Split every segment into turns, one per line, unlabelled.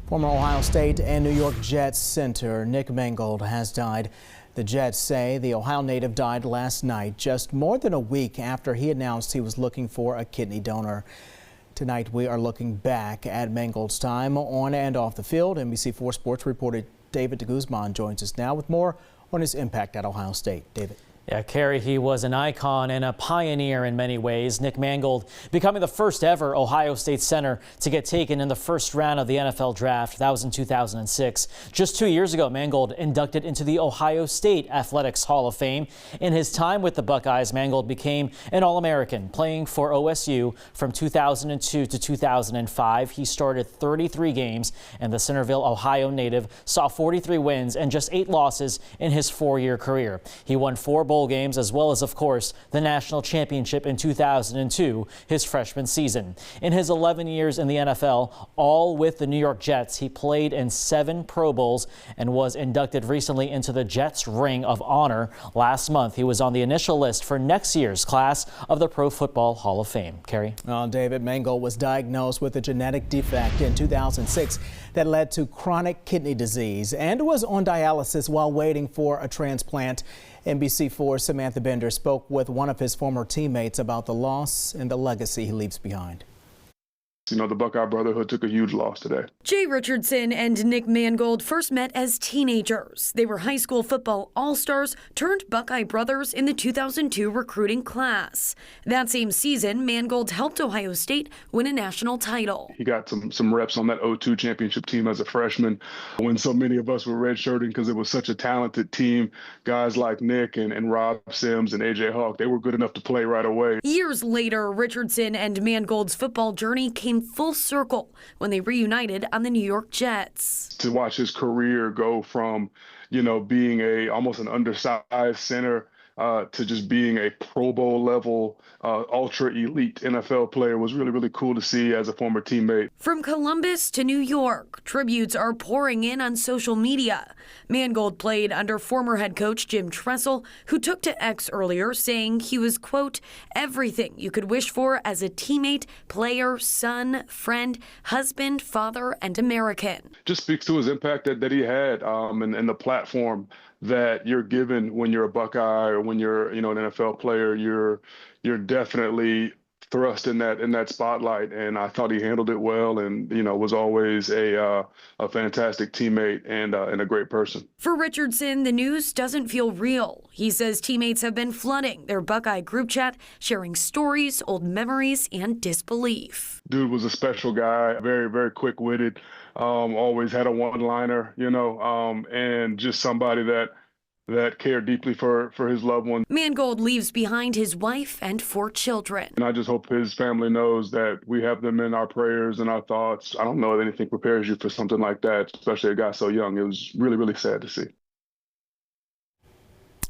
Former Ohio State and New York Jets center Nick Mangold has died. The Jets say the Ohio native died last night, just more than a week after he announced he was looking for a kidney donor. Tonight, we are looking back at Mangold's time on and off the field. NBC4 Sports reporter David de Guzman joins us now with more on his impact at Ohio State. David.
Yeah, Kerry, he was an icon and a pioneer in many ways. Nick Mangold becoming the first ever Ohio State center to get taken in the first round of the NFL draft. That was in 2006. Just 2 years ago, Mangold inducted into the Ohio State Athletics Hall of Fame. In his time with the Buckeyes, Mangold became an All-American, playing for OSU from 2002 to 2005. He started 33 games, and the Centerville, Ohio native saw 43 wins and just 8 losses in his 4-year career. He won 4 bowl games, as well as, of course, the national championship in 2002, his freshman season. In his 11 years in the NFL, all with the New York Jets, he played in 7 Pro Bowls and was inducted recently into the Jets Ring of Honor. Last month, he was on the initial list for next year's class of the Pro Football Hall of Fame. Kerry?
David, Mangold was diagnosed with a genetic defect in 2006 that led to chronic kidney disease and was on dialysis while waiting for a transplant. NBC4's Samantha Bender spoke with one of his former teammates about the loss and the legacy he leaves behind.
You know, the Buckeye brotherhood took a huge loss today.
Jay Richardson and Nick Mangold first met as teenagers. They were high school football all-stars turned Buckeye brothers in the 2002 recruiting class. That same season, Mangold helped Ohio State win a national title.
He got some reps on that 02 championship team as a freshman when so many of us were redshirting because it was such a talented team. Guys like Nick and Rob Sims and A.J. Hawk, they were good enough to play right away.
Years later, Richardson and Mangold's football journey came full circle when they reunited on the New York Jets.
To watch his career go from, you know, being almost an undersized center to just being a Pro Bowl level ultra elite NFL player was really, really cool to see as a former teammate.
From Columbus to New York, tributes are pouring in on social media. Mangold played under former head coach Jim Tressel, who took to X earlier saying he was, quote, everything you could wish for as a teammate, player, son, friend, husband, father, and American.
Just speaks to his impact that he had and the platform that you're given when you're a Buckeye or when you're, you know, an NFL player. You're definitely thrust in that spotlight, and I thought he handled it well, and you know, was always a fantastic teammate and a great person.
For Richardson, the news doesn't feel real. He says teammates have been flooding their Buckeye group chat, sharing stories, old memories, and disbelief.
Dude was a special guy, very, very quick-witted, always had a one-liner, you know, and just somebody that cared deeply for his loved ones.
Mangold leaves behind his wife and 4 children.
And I just hope his family knows that we have them in our prayers and our thoughts. I don't know if anything prepares you for something like that, especially a guy so young. It was really, really sad to see.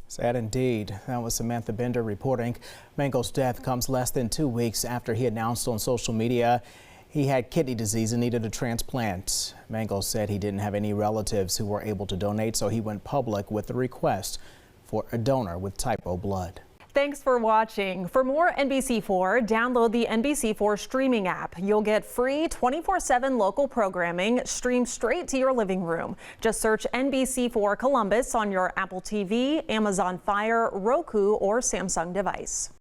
Sad indeed. That was Samantha Bender reporting. Mangold's death comes less than 2 weeks after he announced on social media he had kidney disease and needed a transplant. Mangold said he didn't have any relatives who were able to donate, so he went public with the request for a donor with type O blood.
Thanks for watching. For more NBC4, download the NBC4 streaming app. You'll get free 24/7 local programming streamed straight to your living room. Just search NBC4 Columbus on your Apple TV, Amazon Fire, Roku, or Samsung device.